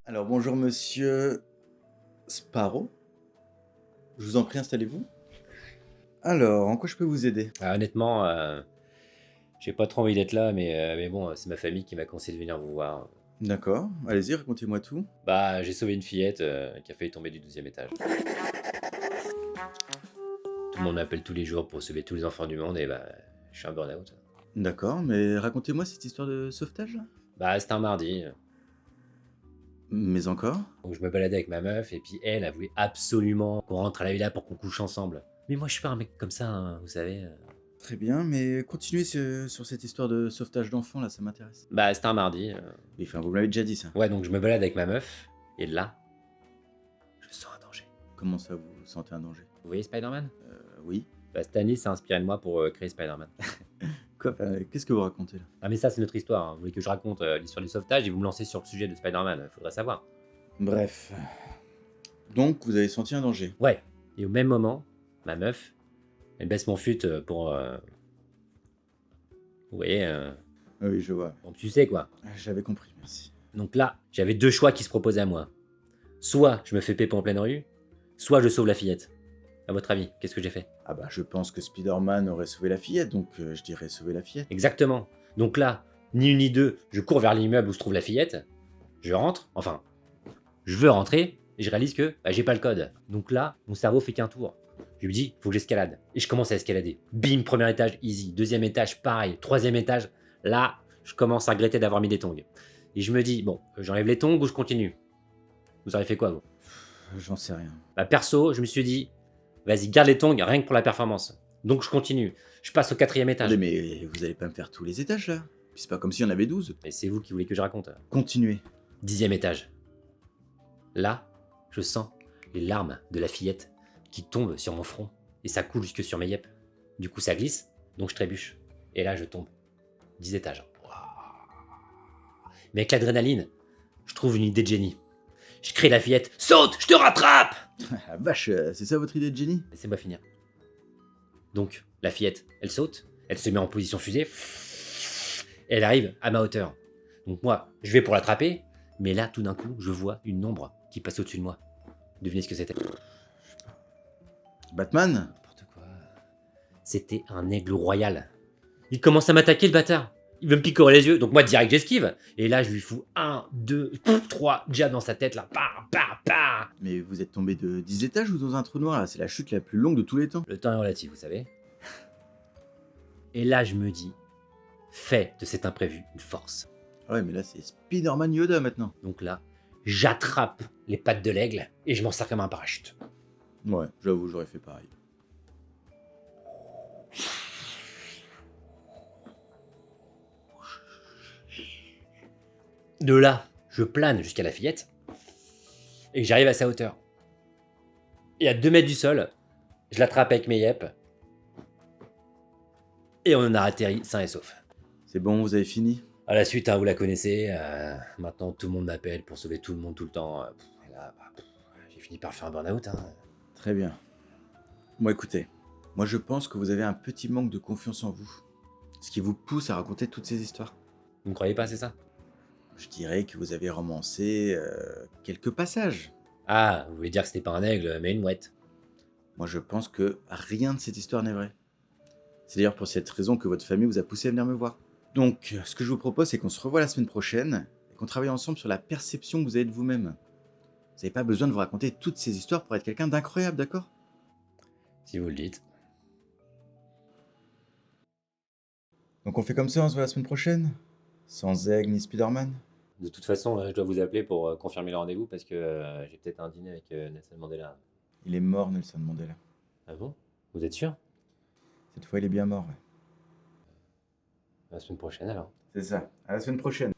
Alors bonjour monsieur Sparrow. Je vous en prie, installez-vous. Alors, en quoi je peux vous aider? Ah, honnêtement, j'ai pas trop envie d'être là, mais bon, c'est ma famille qui m'a conseillé de venir vous voir. D'accord, allez-y, racontez-moi tout. Bah, j'ai sauvé une fillette qui a failli tomber du 12e étage. Tout le monde m'appelle tous les jours pour sauver tous les enfants du monde et bah, je suis un burn-out. D'accord, mais racontez-moi cette histoire de sauvetage là. Bah, c'était un mardi, Mais encore? donc je me baladais avec ma meuf et puis elle a voulu absolument qu'on rentre à la villa pour qu'on couche ensemble. Mais moi, je suis pas un mec comme ça, hein, vous savez. Très bien, mais continuez sur cette histoire de sauvetage d'enfants là, ça m'intéresse. Bah, c'était un mardi. Oui, enfin, vous me l'avez déjà dit ça. Ouais, donc je me balade avec ma meuf et là, je sens un danger. Comment ça, vous sentez un danger? Vous voyez Spider-Man? Oui. Bah, Stanley s'est inspiré de moi pour créer Spider-Man. Quoi? Qu'est-ce que vous racontez là? Ah mais ça c'est notre histoire, hein. Vous voulez que je raconte l'histoire du sauvetage et vous me lancez sur le sujet de Spider-Man, faudrait savoir. Bref. Donc, vous avez senti un danger. Ouais, et au même moment, ma meuf, elle baisse mon fut pour... Vous voyez, Ah oui, je vois. bon, tu sais quoi. J'avais compris, merci. Donc là, j'avais deux choix qui se proposaient à moi. Soit je me fais péper en pleine rue, soit je sauve la fillette. À votre avis, qu'est-ce que j'ai fait? Ah bah, je pense que Spider-Man aurait sauvé la fillette, donc je dirais sauver la fillette. Exactement. Donc là, ni une ni deux, je cours vers l'immeuble où se trouve la fillette, je rentre, enfin, je veux rentrer, et je réalise que bah, j'ai pas le code. Donc là, mon cerveau fait qu'un tour. Je me dis, faut que j'escalade. Et je commence à escalader. Bim, premier étage, easy. Deuxième étage, pareil. Troisième étage, là, je commence à regretter d'avoir mis des tongs. Et je me dis, bon, j'enlève les tongs ou je continue? Vous auriez fait quoi, vous? J'en sais rien. Bah, perso, je me suis dit, vas-y, garde les tongs, rien que pour la performance. Donc je continue. Je passe au quatrième étage. Attendez, mais vous allez pas me faire tous les étages là? Puis c'est pas comme s'il y en avait 12. Et c'est vous qui voulez que je raconte. Continuez. 10e étage. Là, je sens les larmes de la fillette qui tombent sur mon front et ça coule jusque sur mes yeux. Du coup, ça glisse, donc je trébuche. Et là, je tombe. 10 étages. Mais avec l'adrénaline, je trouve une idée de génie. Je crie à la fillette, saute, je te rattrape! Ah vache, c'est ça votre idée de génie? Laissez-moi finir. Donc, la fillette, elle saute, elle se met en position fusée, et elle arrive à ma hauteur. Donc moi, je vais pour l'attraper, mais là, tout d'un coup, je vois une ombre qui passe au-dessus de moi. Devinez ce que c'était? Batman? N'importe quoi. C'était un aigle royal. Il commence à m'attaquer, le bâtard. Il veut me picorer les yeux, donc moi, direct, j'esquive. Et là, je lui fous 1, 2, 3 jabs dans sa tête, là. Bah, bah, bah. Mais vous êtes tombé de 10 étages ou dans un trou noir là? C'est la chute la plus longue de tous les temps. Le temps est relatif, vous savez. Et là, je me dis, fais de cet imprévu une force. Ah ouais, mais là c'est Spider-Man Yoda maintenant. Donc là, j'attrape les pattes de l'aigle et je m'en sers comme un parachute. Ouais, j'avoue, j'aurais fait pareil. De là, je plane jusqu'à la fillette et j'arrive à sa hauteur. Et à 2 mètres du sol, je l'attrape avec mes yep et on en a atterri sain et sauf. C'est bon, vous avez fini? À la suite, hein, vous la connaissez, maintenant tout le monde m'appelle pour sauver tout le monde tout le temps. Et là, j'ai fini par faire un burn-out. Hein. Très bien. Bon écoutez, moi je pense que vous avez un petit manque de confiance en vous. Ce qui vous pousse à raconter toutes ces histoires. Vous me croyez pas, c'est ça? Je dirais que vous avez romancé quelques passages. Ah, vous voulez dire que c'était pas un aigle, mais une mouette. Moi je pense que rien de cette histoire n'est vrai. C'est d'ailleurs pour cette raison que votre famille vous a poussé à venir me voir. Donc, ce que je vous propose, c'est qu'on se revoie la semaine prochaine et qu'on travaille ensemble sur la perception que vous avez de vous-même. Vous n'avez pas besoin de vous raconter toutes ces histoires pour être quelqu'un d'incroyable, d'accord? Si vous le dites. Donc on fait comme ça, on se voit la semaine prochaine? Sans aigle ni Spider-Man? De toute façon, je dois vous appeler pour confirmer le rendez-vous parce que j'ai peut-être un dîner avec Nelson Mandela. Il est mort, Nelson Mandela. Ah bon? Vous êtes sûr? Cette fois, il est bien mort, ouais. La semaine prochaine alors. C'est ça. À la semaine prochaine.